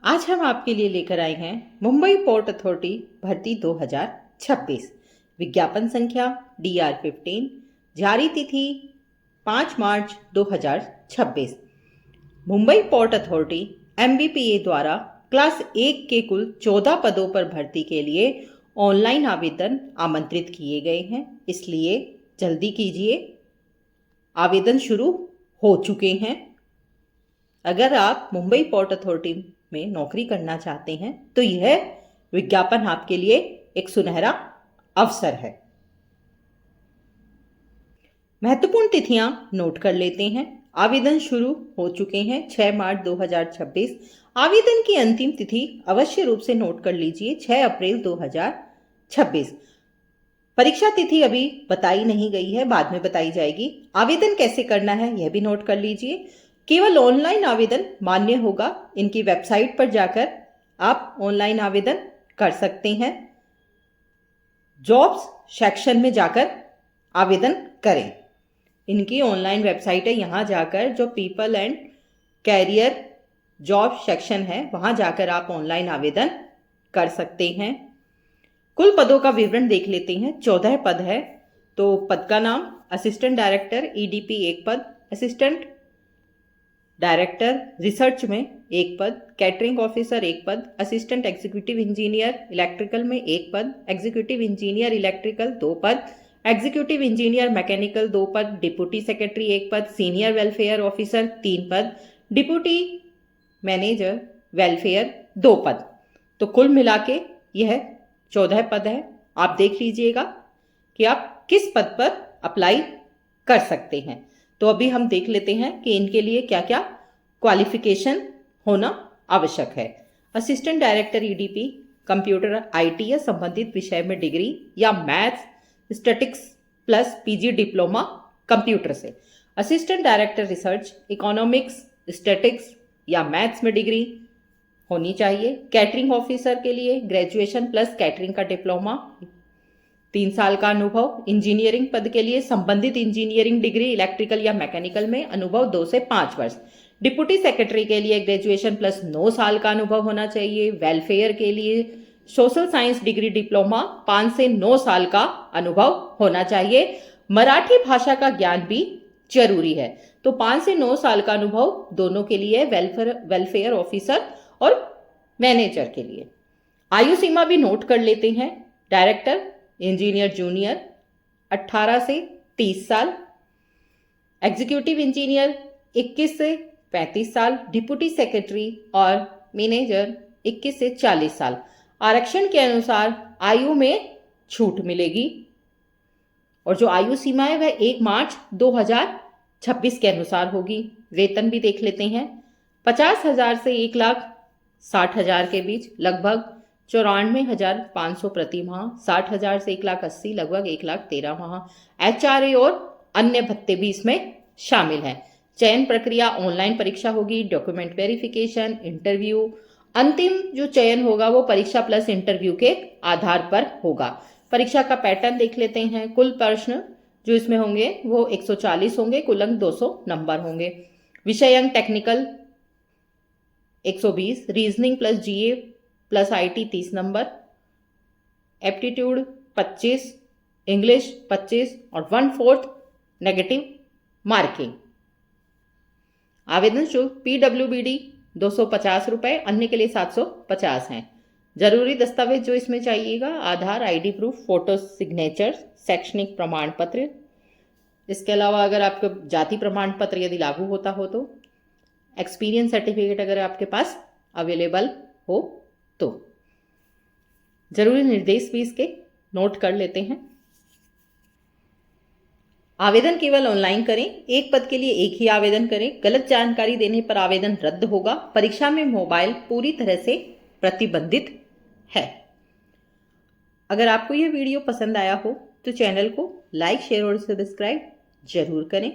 आज हम आपके लिए लेकर आए हैं मुंबई पोर्ट अथॉरिटी भर्ती 2026। विज्ञापन संख्या DR15। जारी तिथि 5 मार्च 2026। मुंबई पोर्ट अथॉरिटी MBPA द्वारा क्लास 1 के कुल 14 पदों पर भर्ती के लिए ऑनलाइन आवेदन आमंत्रित किए गए हैं, इसलिए जल्दी कीजिए। आवेदन शुरू हो चुके हैं। अगर आप मुंबई पोर्ट अथॉरिटी में नौकरी करना चाहते हैं तो यह विज्ञापन आपके लिए एक सुनहरा अवसर है। महत्वपूर्ण तिथियां नोट कर लेते हैं। आवेदन शुरू हो चुके हैं 6 मार्च 2026। आवेदन की अंतिम तिथि अवश्य रूप से नोट कर लीजिए 6 अप्रैल 2026। परीक्षा तिथि अभी बताई नहीं गई है, बाद में बताई जाएगी। आवेदन कैसे करना है यह भी नोट कर लीजिए। केवल ऑनलाइन आवेदन मान्य होगा। इनकी वेबसाइट पर जाकर आप ऑनलाइन आवेदन कर सकते हैं। जॉब्स सेक्शन में जाकर आवेदन करें। इनकी ऑनलाइन वेबसाइट है, यहाँ जाकर जो people and career job section है वहां जाकर आप ऑनलाइन आवेदन कर सकते हैं। कुल पदों का विवरण देख लेते हैं। 14 पद है। तो पद का नाम असिस्टेंट डायरेक्टर EDP 1 पद, असिस्टेंट डायरेक्टर रिसर्च में 1 पद, कैटरिंग ऑफिसर 1 पद, असिस्टेंट एग्जीक्यूटिव इंजीनियर इलेक्ट्रिकल में 1 पद, एग्जीक्यूटिव इंजीनियर इलेक्ट्रिकल 2 पद, एग्जीक्यूटिव इंजीनियर मैकेनिकल 2 पद, डिप्टी सेक्रेटरी 1 पद, सीनियर वेलफेयर ऑफिसर 3 पद, डिप्टी मैनेजर वेलफेयर 2 पद। तो कुल मिला के यह 14 पद है। आप देख लीजिएगा कि आप किस पद पर अप्लाई कर सकते हैं। तो अभी हम देख लेते हैं कि इनके लिए क्या क्या क्वालिफिकेशन होना आवश्यक है। Assistant director EDP computer IT या संबंधित विषय में डिग्री या maths statics plus PG diploma computer से। Assistant director research economics statics या मैथ्स में डिग्री होनी चाहिए। कैटरिंग ऑफिसर के लिए ग्रेजुएशन प्लस कैटरिंग का डिप्लोमा, 3 साल का अनुभव। इंजीनियरिंग पद के लिए संबंधित इंजीनियरिंग डिग्री इलेक्ट्रिकल या मैकेनिकल में अनुभव 2 से 5 वर्ष। डिप्टी सेक्रेटरी के लिए ग्रेजुएशन प्लस 9 साल का अनुभव होना चाहिए। वेलफेयर के लिए सोशल साइंस डिग्री डिप्लोमा 5 से 9 साल का अनुभव होना चाहिए। मराठी भाषा का ज्ञान भी जरूरी है। तो 5 से 9 साल का अनुभव दोनों के लिए, वेलफेयर ऑफिसर और मैनेजर के लिए। आयु सीमा भी नोट कर लेते हैं। डायरेक्टर इंजीनियर जूनियर 18 से 30 साल, एग्जीक्यूटिव इंजीनियर 21 से 35 साल, डिप्टी सेक्रेटरी और मैनेजर 21 से 40 साल। आरक्षण के अनुसार आयु में छूट मिलेगी और जो आयु सीमा है वह 1 मार्च 2026 के अनुसार होगी। वेतन भी देख लेते हैं। 50,000 से 1,60,000 के बीच, लगभग 94,500 प्रति माह। 60,000 से 1,80,000, लगभग 1,13,000 माह। HRA और अन्य भत्ते भी इसमें शामिल हैं। चयन प्रक्रिया ऑनलाइन परीक्षा होगी, डॉक्यूमेंट वेरिफिकेशन, इंटरव्यू। अंतिम जो चयन होगा वो परीक्षा प्लस इंटरव्यू के आधार पर होगा। परीक्षा का पैटर्न देख लेते हैं। कुल प्रश्न जो इसमें होंगे वो 140 होंगे, कुल अंक 200 नंबर होंगे। विषय अंक technical 120, reasoning plus GA plus IT 30 number, aptitude 25, English 25 और 1/4 नेगेटिव मार्किंग। आवेदन शुल्क PWBD 250 रुपए, अन्य के लिए 750 हैं। जरूरी दस्तावेज जो इसमें चाहिएगा, आधार, ID प्रूफ, फोटो सिग्नेचर, शैक्षणिक प्रमाण पत्र। इसके अलावा अगर आपका जाति प्रमाण पत्र यदि लागू होता हो तो, एक्सपीरियंस सर्टिफिकेट अगर आपके पास अवेलेबल हो तो। जरूरी निर्देश भी इसके नोट कर लेते हैं। आवेदन केवल ऑनलाइन करें। एक पद के लिए एक ही आवेदन करें। गलत जानकारी देने पर आवेदन रद्द होगा। परीक्षा में मोबाइल पूरी तरह से प्रतिबंधित है। अगर आपको यह वीडियो पसंद आया हो तो चैनल को लाइक, शेयर और सब्सक्राइब जरूर करें।